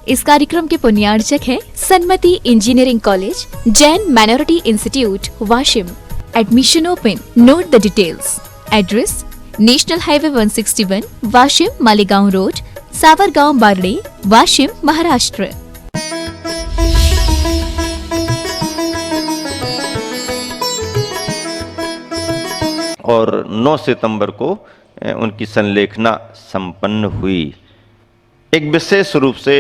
इस कार्यक्रम के पुण्यार्चक है Sanmati engineering college, Jain minority institute, Washim. Admission open. Note the details. Address: national highway 161, Washim Malegaon road, Savargaon Barde, Washim, Maharashtra. और 9 सितंबर को उनकी संलेखना संपन्न हुई। एक विशेष रूप से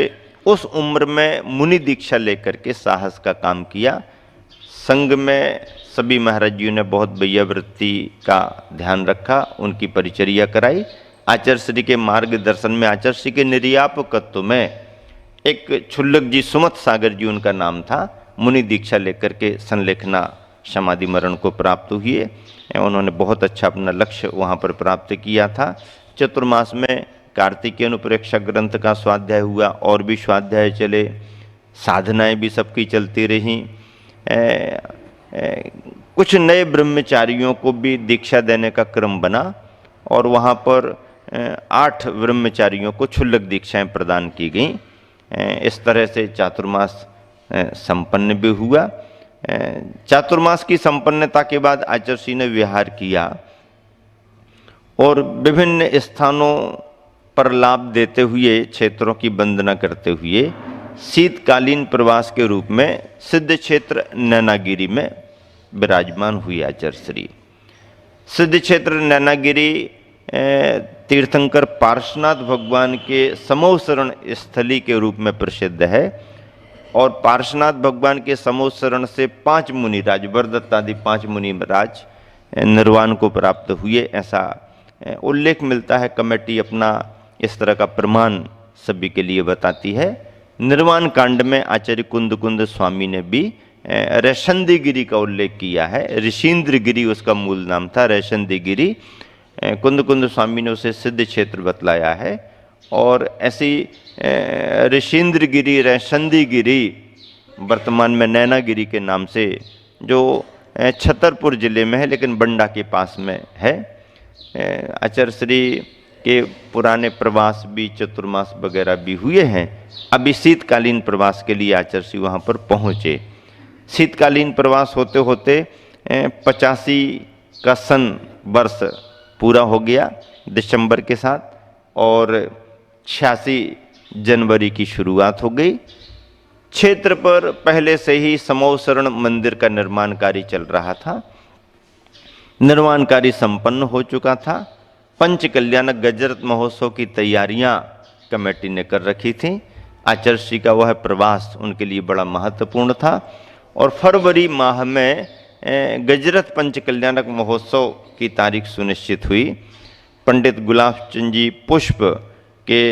उस उम्र में मुनि दीक्षा लेकर के साहस का काम किया। संघ में सभी महाराज जी ने बहुत वैयावृत्ति का ध्यान रखा, उनकी परिचर्या कराई। आचार्य श्री के मार्गदर्शन में, आचार्य श्री के निर्यापकत्व में एक छुल्लक जी, सुमत सागर जी उनका नाम था, मुनि दीक्षा लेकर के संलेखना समाधि मरण को प्राप्त हुए। उन्होंने बहुत अच्छा अपना लक्ष्य वहाँ पर प्राप्त किया था। चतुर्मास में कार्तिकेय अनुप्रेक्षा ग्रंथ का स्वाध्याय हुआ, और भी स्वाध्याय चले, साधनाएं भी सबकी चलती रहीं। कुछ नए ब्रह्मचारियों को भी दीक्षा देने का क्रम बना, और वहाँ पर 8 ब्रह्मचारियों को क्षुल्लक दीक्षाएं प्रदान की गईं। इस तरह से चातुर्मास संपन्न भी हुआ। चातुर्मास की संपन्नता के बाद आचार्य श्री ने विहार किया और विभिन्न स्थानों पर लाभ देते हुए, क्षेत्रों की वंदना करते हुए शीतकालीन प्रवास के रूप में सिद्ध क्षेत्र नैनागिरी में विराजमान हुई आचार्य श्री। सिद्ध क्षेत्र नैनागिरी तीर्थंकर पार्श्वनाथ भगवान के समोसरण स्थली के रूप में प्रसिद्ध है, और पार्श्वनाथ भगवान के समोसरण से 5 मुनिराज, वरदत्त आदि 5 मुनिराज निर्वाण को प्राप्त हुए, ऐसा उल्लेख मिलता है। कमेटी अपना इस तरह का प्रमाण सभी के लिए बताती है। निर्वाण कांड में आचार्य कुंद कुंद स्वामी ने भी रैशंदी गिरी का उल्लेख किया है। ऋषींद्र गिरी उसका मूल नाम था, रैशंदी गिरी। कुंद कुंद स्वामी ने उसे सिद्ध क्षेत्र बतलाया है। और ऐसी ऋषींद्र गिरी, रैशंदी गिरी वर्तमान में नैनागिरी के नाम से, जो छतरपुर जिले में है लेकिन बंडा के पास में है। आचार्य श्री के पुराने प्रवास भी, चतुर्मास वगैरह भी हुए हैं। अभी शीतकालीन प्रवास के लिए आचार्य श्री वहाँ पर पहुँचे। शीतकालीन प्रवास होते होते 85 का वर्ष पूरा हो गया दिसंबर के साथ, और 86 जनवरी की शुरुआत हो गई। क्षेत्र पर पहले से ही समोसरण मंदिर का निर्माण कार्य चल रहा था। निर्माण कार्य संपन्न हो चुका था। पंच कल्याणक गजरत महोत्सव की तैयारियां कमेटी ने कर रखी थी। आचार्य श्री का वह प्रवास उनके लिए बड़ा महत्वपूर्ण था, और फरवरी माह में गजरत पंच कल्याणक महोत्सव की तारीख सुनिश्चित हुई। पंडित गुलाब चंद जी पुष्प के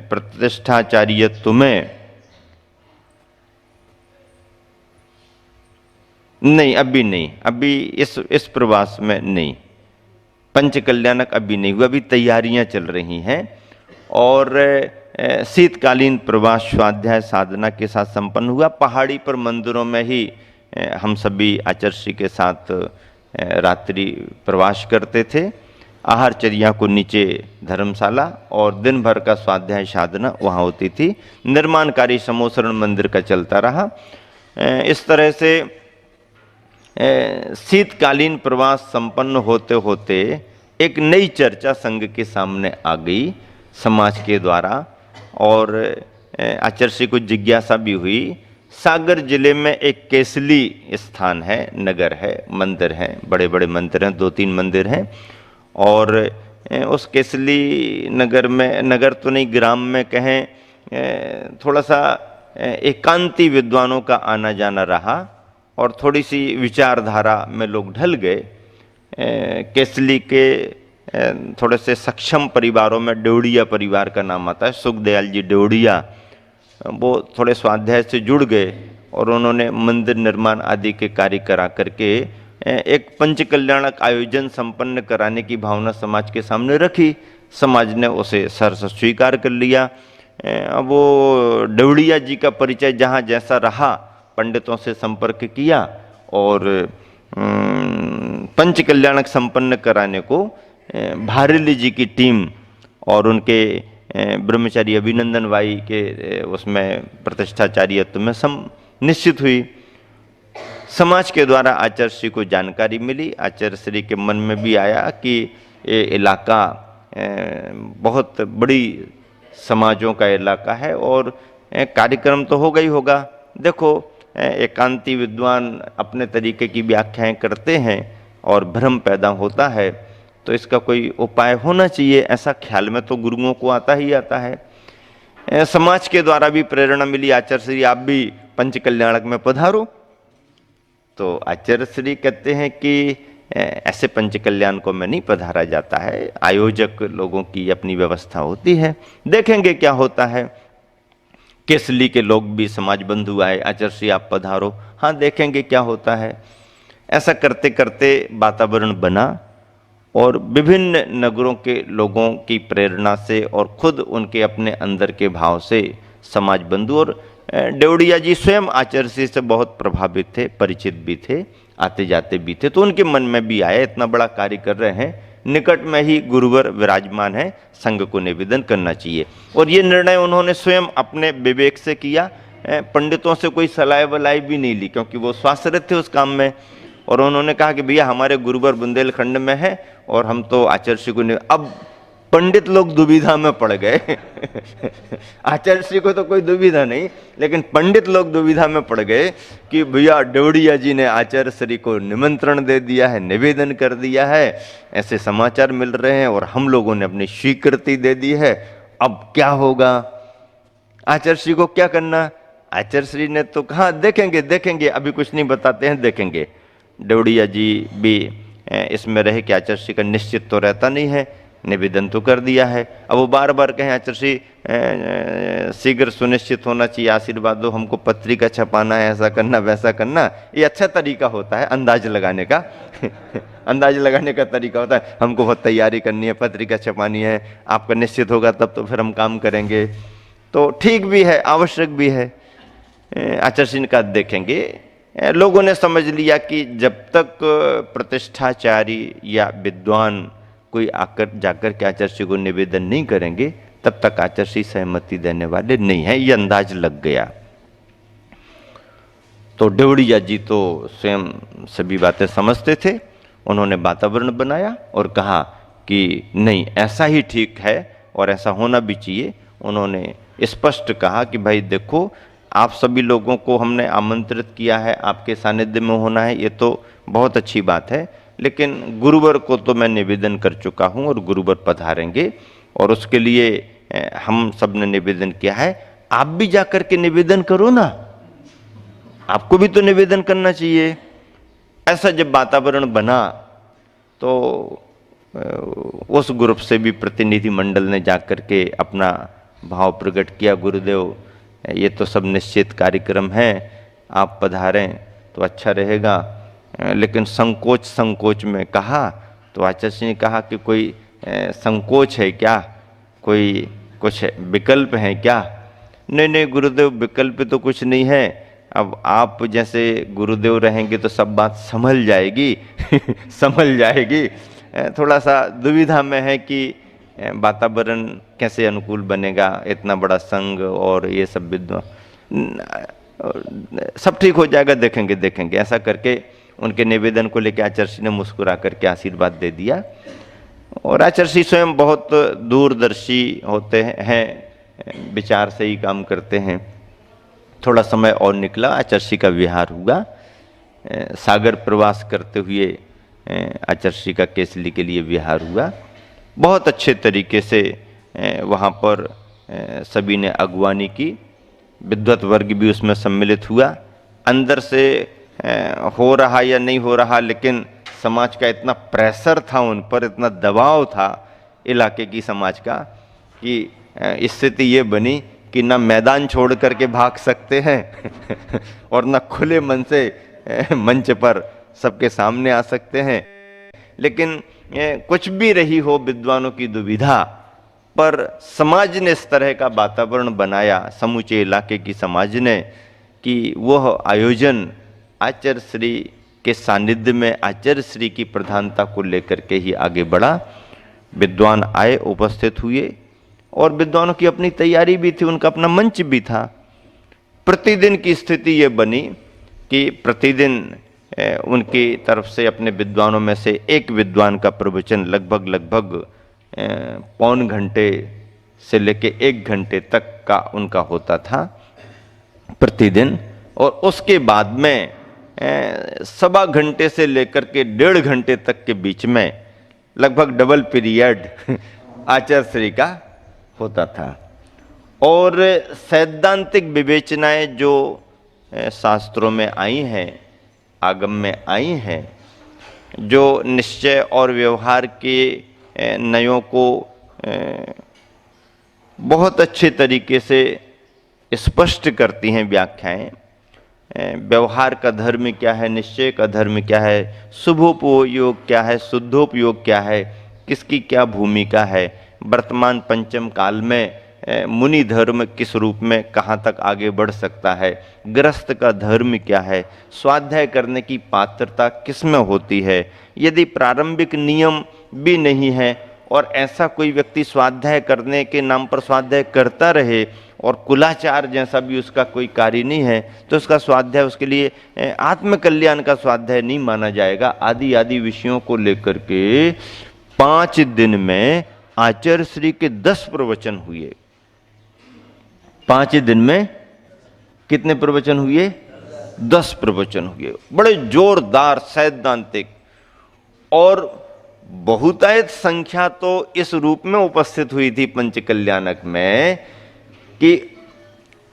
प्रतिष्ठाचार्यत्व में, नहीं अभी नहीं, अभी इस प्रवास में नहीं, पंच कल्याणक अभी नहीं हुआ, अभी तैयारियां चल रही हैं। और शीतकालीन प्रवास स्वाध्याय साधना के साथ संपन्न हुआ। पहाड़ी पर मंदिरों में ही हम सभी आचार्य श्री के साथ रात्रि प्रवास करते थे। आहारचर्या को नीचे धर्मशाला, और दिन भर का स्वाध्याय साधना वहाँ होती थी। निर्माण कार्य समोसरण मंदिर का चलता रहा। इस तरह से शीतकालीन प्रवास संपन्न होते होते एक नई चर्चा संघ के सामने आ गई समाज के द्वारा, और आचार्य श्री को जिज्ञासा भी हुई। सागर जिले में एक केसली स्थान है, नगर है, मंदिर हैं, बड़े बड़े मंदिर हैं, 2-3 मंदिर हैं। और उस केसली नगर में, नगर तो नहीं ग्राम में कहें, थोड़ा सा एकांती विद्वानों का आना जाना रहा, और थोड़ी सी विचारधारा में लोग ढल गए। केसली के थोड़े से सक्षम परिवारों में डेवड़िया परिवार का नाम आता है, सुखदयाल जी डेवड़िया, वो थोड़े स्वाध्याय से जुड़ गए, और उन्होंने मंदिर निर्माण आदि के कार्य करा करके एक पंच कल्याणक आयोजन संपन्न कराने की भावना समाज के सामने रखी। समाज ने उसे सहर्ष स्वीकार कर लिया। अब वो डेवड़िया जी का परिचय जहाँ जैसा रहा, पंडितों से संपर्क किया, और पंच कल्याणक संपन्न कराने को भारेली जी की टीम और उनके ब्रह्मचारी अभिनंदन बाई के उसमें प्रतिष्ठाचार्यत्व में निश्चित हुई। समाज के द्वारा आचार्य श्री को जानकारी मिली। आचार्य श्री के मन में भी आया कि ये इलाका बहुत बड़ी समाजों का इलाका है और कार्यक्रम तो होगा ही होगा। देखो, एकांती विद्वान अपने तरीके की व्याख्याएं करते हैं और भ्रम पैदा होता है, तो इसका कोई उपाय होना चाहिए, ऐसा ख्याल में तो गुरुओं को आता ही आता है। समाज के द्वारा भी प्रेरणा मिली, आचार्य श्री आप भी पंचकल्याणक में पधारो। तो आचार्य श्री कहते हैं कि ऐसे पंचकल्याण को में नहीं पधारा जाता है, आयोजक लोगों की अपनी व्यवस्था होती है, देखेंगे क्या होता है। केसली के लोग भी समाज बंधु आए, आचार्य श्री आप पधारो, हाँ देखेंगे क्या होता है। ऐसा करते करते वातावरण बना और विभिन्न नगरों के लोगों की प्रेरणा से और खुद उनके अपने अंदर के भाव से समाज बंधु और देवड़िया जी स्वयं आचार्य श्री से बहुत प्रभावित थे, परिचित भी थे, आते जाते भी थे, तो उनके मन में भी आया इतना बड़ा कार्य कर रहे हैं, निकट में ही गुरुवर विराजमान है, संघ को निवेदन करना चाहिए। और ये निर्णय उन्होंने स्वयं अपने विवेक से किया, पंडितों से कोई सलाह वलाई भी नहीं ली, क्योंकि वो स्वाश्रित थे उस काम में। और उन्होंने कहा कि भैया हमारे गुरुवर बुंदेलखंड में है और हम तो आचार्य श्री को अब पंडित लोग दुविधा में पड़ गए आचार्य श्री को तो कोई दुविधा नहीं, लेकिन पंडित लोग दुविधा में पड़ गए कि भैया देवड़िया जी ने आचार्य श्री को निमंत्रण दे दिया है, निवेदन कर दिया है, ऐसे समाचार मिल रहे हैं और हम लोगों ने अपनी स्वीकृति दे दी है, अब क्या होगा, आचार्य श्री को क्या करना। आचार्य श्री ने तो कहा देखेंगे देखेंगे, अभी कुछ नहीं बताते हैं, देखेंगे। देवड़िया जी भी इसमें रहे कि आचार्य श्री का निश्चित तो रहता नहीं है, निवेदन तो कर दिया है। अब वो बार बार कहें आचार्य श्री शीघ्र सुनिश्चित होना चाहिए, आशीर्वाद दो, हमको पत्रिका छपाना है, ऐसा करना वैसा करना, ये अच्छा तरीका होता है अंदाज लगाने का अंदाज लगाने का तरीका होता है, हमको बहुत तैयारी करनी है, पत्रिका छपानी है, आपका निश्चित होगा तब तो फिर हम काम करेंगे। तो ठीक भी है, आवश्यक भी है। आचार्य श्री का देखेंगे, लोगों ने समझ लिया कि जब तक प्रतिष्ठाचारी या विद्वान कोई आकर जाकर के आचार्य श्री को निवेदन नहीं करेंगे तब तक आचार्य श्री सहमति देने वाले नहीं है, ये अंदाज लग गया। तो देवड़िया जी तो स्वयं सभी बातें समझते थे, उन्होंने वातावरण बनाया और कहा कि नहीं ऐसा ही ठीक है और ऐसा होना भी चाहिए। उन्होंने स्पष्ट कहा कि भाई देखो, आप सभी लोगों को हमने आमंत्रित किया है, आपके सानिध्य में होना है, ये तो बहुत अच्छी बात है, लेकिन गुरुवर को तो मैं निवेदन कर चुका हूँ और गुरुवर पधारेंगे और उसके लिए हम सब ने निवेदन किया है, आप भी जाकर के निवेदन करो ना, आपको भी तो निवेदन करना चाहिए। ऐसा जब वातावरण बना तो उस ग्रुप से भी प्रतिनिधि मंडल ने जाकर के अपना भाव प्रकट किया, गुरुदेव ये तो सब निश्चित कार्यक्रम है, आप पधारें तो अच्छा रहेगा। लेकिन संकोच में कहा तो आचार्य श्री ने कहा कि कोई संकोच है क्या, कोई कुछ विकल्प है क्या। नहीं गुरुदेव विकल्प तो कुछ नहीं है, अब आप जैसे गुरुदेव रहेंगे तो सब बात संभल जाएगी संभल जाएगी। थोड़ा सा दुविधा में है कि वातावरण कैसे अनुकूल बनेगा, इतना बड़ा संघ और ये सब विद्वान, सब ठीक हो जाएगा, देखेंगे देखेंगे। ऐसा करके उनके निवेदन को लेकर आचार्य श्री ने मुस्कुरा करके आशीर्वाद दे दिया। और आचार्य श्री स्वयं बहुत दूरदर्शी होते हैं, विचार से ही काम करते हैं। थोड़ा समय और निकला, आचार्य श्री का विहार हुआ। सागर प्रवास करते हुए आचार्य श्री का केसली के लिए विहार हुआ। बहुत अच्छे तरीके से वहाँ पर सभी ने अगवानी की, विद्वत वर्ग भी उसमें सम्मिलित हुआ। अंदर से हो रहा या नहीं हो रहा, लेकिन समाज का इतना प्रेशर था उन पर, इतना दबाव था इलाके की समाज का कि स्थिति ये बनी कि ना मैदान छोड़ करके भाग सकते हैं और ना खुले मन से मंच पर सबके सामने आ सकते हैं। लेकिन कुछ भी रही हो विद्वानों की दुविधा, पर समाज ने इस तरह का वातावरण बनाया, समूचे इलाके की समाज ने, कि वह आयोजन आचार्य श्री के सानिध्य में आचार्य श्री की प्रधानता को लेकर के ही आगे बढ़ा। विद्वान आए, उपस्थित हुए, और विद्वानों की अपनी तैयारी भी थी, उनका अपना मंच भी था। प्रतिदिन की स्थिति ये बनी कि प्रतिदिन उनकी तरफ से अपने विद्वानों में से एक विद्वान का प्रवचन लगभग पौन घंटे से लेके 1 घंटे तक का उनका होता था प्रतिदिन। और उसके बाद में 1.25 घंटे से लेकर के 1.5 घंटे तक के बीच में लगभग डबल पीरियड आचार्य श्री का होता था। और सैद्धांतिक विवेचनाएं जो शास्त्रों में आई हैं, आगम में आई हैं, जो निश्चय और व्यवहार के नयों को बहुत अच्छे तरीके से स्पष्ट करती हैं व्याख्याएं। व्यवहार का धर्म क्या है, निश्चय का धर्म क्या है, शुभोपयोग क्या है, शुद्धोपयोग क्या है, किसकी क्या भूमिका है, वर्तमान पंचम काल में मुनि धर्म किस रूप में कहाँ तक आगे बढ़ सकता है, गृहस्थ का धर्म क्या है, स्वाध्याय करने की पात्रता किस में होती है, यदि प्रारंभिक नियम भी नहीं है और ऐसा कोई व्यक्ति स्वाध्याय करने के नाम पर स्वाध्याय करता रहे और कुलाचार जैसा भी उसका कोई कार्य नहीं है, तो उसका स्वाध्याय उसके लिए आत्मकल्याण का स्वाध्याय नहीं माना जाएगा। आदि आदि विषयों को लेकर के 5 दिन में आचार्य श्री के 10 प्रवचन हुए। 5 दिन में कितने प्रवचन हुए? 10 प्रवचन हुए, बड़े जोरदार सैद्धांतिक। और बहुतायत संख्या तो इस रूप में उपस्थित हुई थी पंचकल्याणक में कि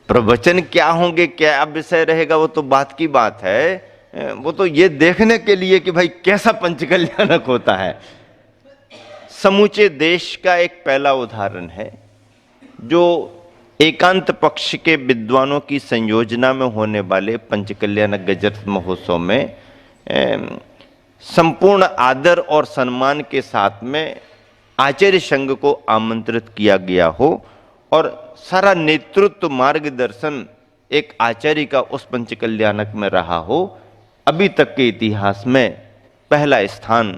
प्रवचन क्या होंगे, क्या विषय रहेगा, वो तो बात की बात है। वो तो ये देखने के लिए कि भाई कैसा पंचकल्याणक होता है। समूचे देश का एक पहला उदाहरण है जो एकांत पक्ष के विद्वानों की संयोजना में होने वाले पंचकल्याणक गजरत्न महोत्सव में संपूर्ण आदर और सम्मान के साथ में आचार्य संघ को आमंत्रित किया गया हो और सारा नेतृत्व मार्गदर्शन एक आचार्य का उस पंचकल्याणक में रहा हो। अभी तक के इतिहास में पहला स्थान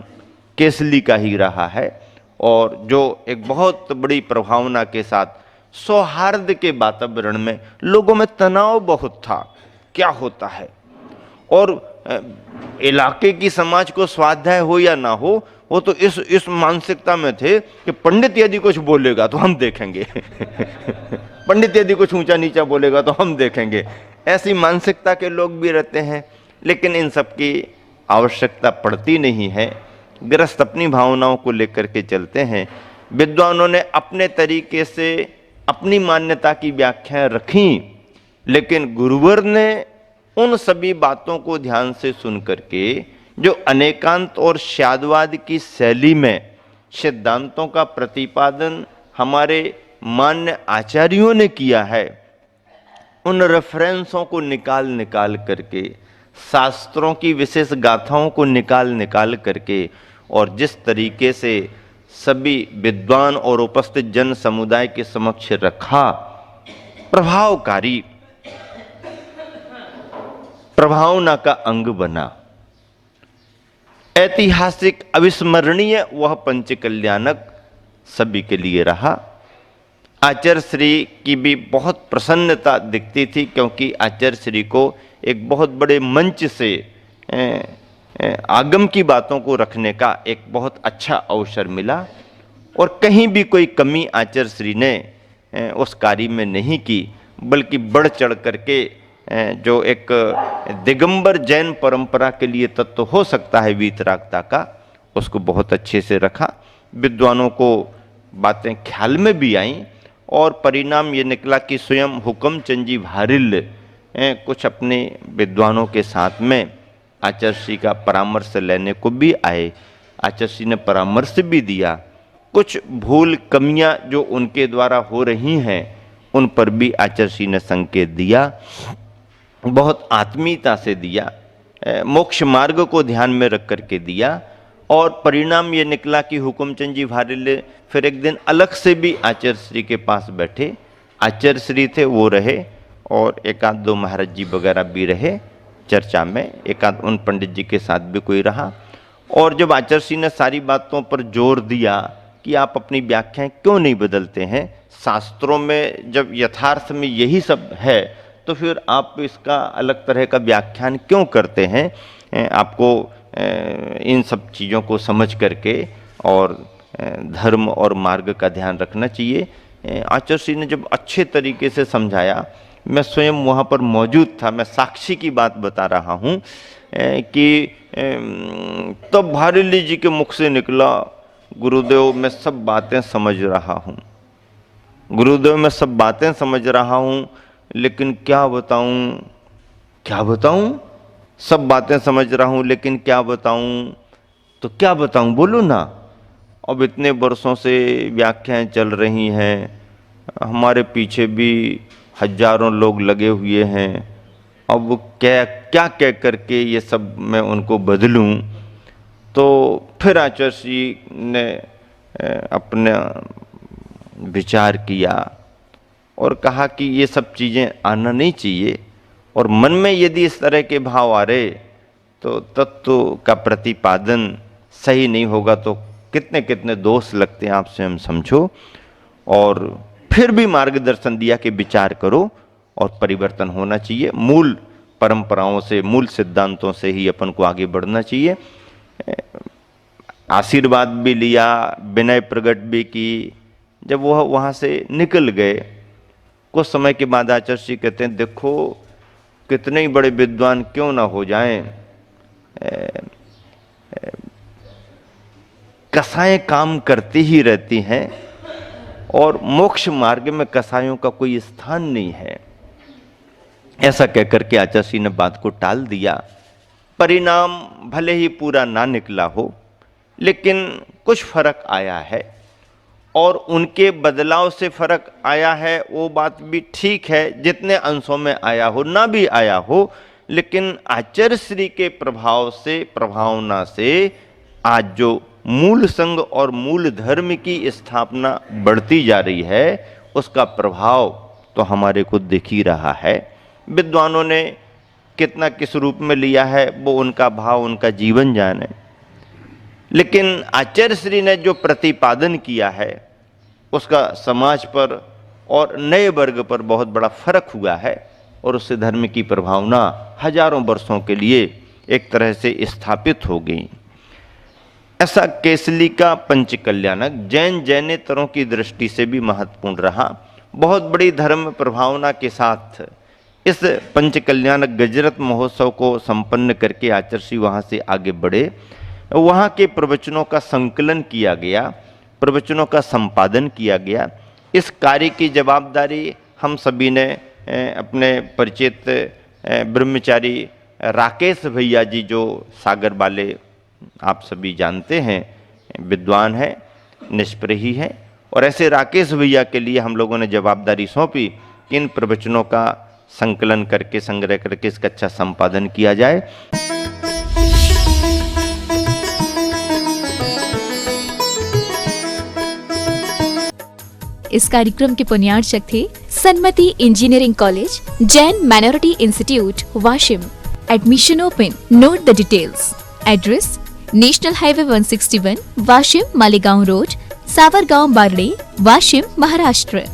केसली का ही रहा है और जो एक बहुत बड़ी प्रभावना के साथ सौहार्द के वातावरण में, लोगों में तनाव बहुत था क्या होता है, और इलाके की समाज को स्वाध्याय हो या ना हो, वो तो इस मानसिकता में थे कि पंडित यदि कुछ बोलेगा तो हम देखेंगे पंडित यदि कुछ ऊंचा नीचा बोलेगा तो हम देखेंगे। ऐसी मानसिकता के लोग भी रहते हैं, लेकिन इन सब की आवश्यकता पड़ती नहीं है। गृहस्थ अपनी भावनाओं को लेकर के चलते हैं। विद्वानों ने अपने तरीके से अपनी मान्यता की व्याख्याएं रखी, लेकिन गुरुवर ने उन सभी बातों को ध्यान से सुन करके जो अनेकांत और शादवाद की शैली में सिद्धांतों का प्रतिपादन हमारे मान्य आचार्यों ने किया है, उन रेफरेंसों को निकाल करके, शास्त्रों की विशेष गाथाओं को निकाल करके, और जिस तरीके से सभी विद्वान और उपस्थित जन समुदाय के समक्ष रखा, प्रभावकारी, प्रभावना का अंग बना। ऐतिहासिक अविस्मरणीय वह पंचकल्याणक सभी के लिए रहा। आचार्य श्री की भी बहुत प्रसन्नता दिखती थी, क्योंकि आचार्य श्री को एक बहुत बड़े मंच से आगम की बातों को रखने का एक बहुत अच्छा अवसर मिला, और कहीं भी कोई कमी आचार्य श्री ने उस कार्य में नहीं की, बल्कि बढ़ चढ़ करके जो एक दिगंबर जैन परंपरा के लिए तत्व हो सकता है वीतरागता का, उसको बहुत अच्छे से रखा। विद्वानों को बातें ख्याल में भी आईं, और परिणाम ये निकला कि स्वयं हुक्मचंद जी भारिल कुछ अपने विद्वानों के साथ में आचार्य श्री का परामर्श लेने को भी आए। आचार्य श्री ने परामर्श भी दिया। कुछ भूल कमियां जो उनके द्वारा हो रही हैं उन पर भी आचार्य श्री ने संकेत दिया, बहुत आत्मीयता से दिया, मोक्ष मार्ग को ध्यान में रख करके दिया। और परिणाम ये निकला कि हुक्मचंद जी भारिल फिर एक दिन अलग से भी आचार्य श्री के पास बैठे। आचार्य श्री थे वो रहे, और एक आध दो महाराज जी वगैरह भी रहे चर्चा में, एक आध उन पंडित जी के साथ भी कोई रहा। और जब आचार्य श्री ने सारी बातों पर जोर दिया कि आप अपनी व्याख्याएं क्यों नहीं बदलते हैं। शास्त्रों में जब यथार्थ में यही सब है तो फिर आप इसका अलग तरह का व्याख्यान क्यों करते हैं। आपको इन सब चीज़ों को समझ करके और धर्म और मार्ग का ध्यान रखना चाहिए। आचार्य श्री ने जब अच्छे तरीके से समझाया, मैं स्वयं वहाँ पर मौजूद था, मैं साक्षी की बात बता रहा हूँ कि तब भारेली जी के मुख से निकला, गुरुदेव मैं सब बातें समझ रहा हूँ, गुरुदेव मैं सब बातें समझ रहा हूँ, लेकिन क्या बताऊँ, सब बातें समझ रहा हूँ लेकिन क्या बताऊँ, तो क्या बताऊँ बोलो ना। अब इतने वर्षों से व्याख्याएं चल रही हैं, हमारे पीछे भी हजारों लोग लगे हुए हैं, अब क्या कह करके ये सब मैं उनको बदलूं। तो फिर आचार्य जी ने अपना विचार किया और कहा कि ये सब चीज़ें आना नहीं चाहिए, और मन में यदि इस तरह के भाव आ रहे तो तत्व का प्रतिपादन सही नहीं होगा, तो कितने कितने दोष लगते हैं आप स्वयं समझो। और फिर भी मार्गदर्शन दिया कि विचार करो और परिवर्तन होना चाहिए, मूल परंपराओं से, मूल सिद्धांतों से ही अपन को आगे बढ़ना चाहिए। आशीर्वाद भी लिया, विनय प्रकट भी की। जब वह वहाँ से निकल गए, कुछ समय के बाद आचार्य जी कहते हैं, देखो कितने ही बड़े विद्वान क्यों ना हो जाएं, कसाएं काम करती ही रहती हैं और मोक्ष मार्ग में कसायों का कोई स्थान नहीं है। ऐसा कहकर के आचार्य जी ने बात को टाल दिया। परिणाम भले ही पूरा ना निकला हो, लेकिन कुछ फर्क आया है, और उनके बदलाव से फर्क आया है वो बात भी ठीक है, जितने अंशों में आया हो ना भी आया हो, लेकिन आचार्य श्री के प्रभाव से, प्रभावना से आज जो मूल संघ और मूल धर्म की स्थापना बढ़ती जा रही है, उसका प्रभाव तो हमारे को दिख ही रहा है। विद्वानों ने कितना किस रूप में लिया है वो उनका भाव, उनका जीवन जाने, लेकिन आचार्य श्री ने जो प्रतिपादन किया है उसका समाज पर और नए वर्ग पर बहुत बड़ा फर्क हुआ है, और उससे धर्म की प्रभावना हजारों वर्षों के लिए एक तरह से स्थापित हो गई। ऐसा केसली का पंचकल्याणक जैनेतरों की दृष्टि से भी महत्वपूर्ण रहा। बहुत बड़ी धर्म प्रभावना के साथ इस पंचकल्याणक गजरत महोत्सव को संपन्न करके आचार्य श्री वहाँ से आगे बढ़े। वहाँ के प्रवचनों का संकलन किया गया, प्रवचनों का संपादन किया गया। इस कार्य की जवाबदारी हम सभी ने अपने परिचित ब्रह्मचारी राकेश भैया जी, जो सागर वाले आप सभी जानते हैं, विद्वान हैं, निष्प्रही हैं, और ऐसे राकेश भैया के लिए हम लोगों ने जवाबदारी सौंपी कि इन प्रवचनों का संकलन करके, संग्रह करके इसका अच्छा संपादन किया जाए। इस कार्यक्रम के पुण्यार्चक थे Sanmati engineering college, Jain minority institute, Washim. Admission open. Note the details. Address: national highway 161, Washim, Malegaon road, Savargaon, Barde, Washim, Maharashtra.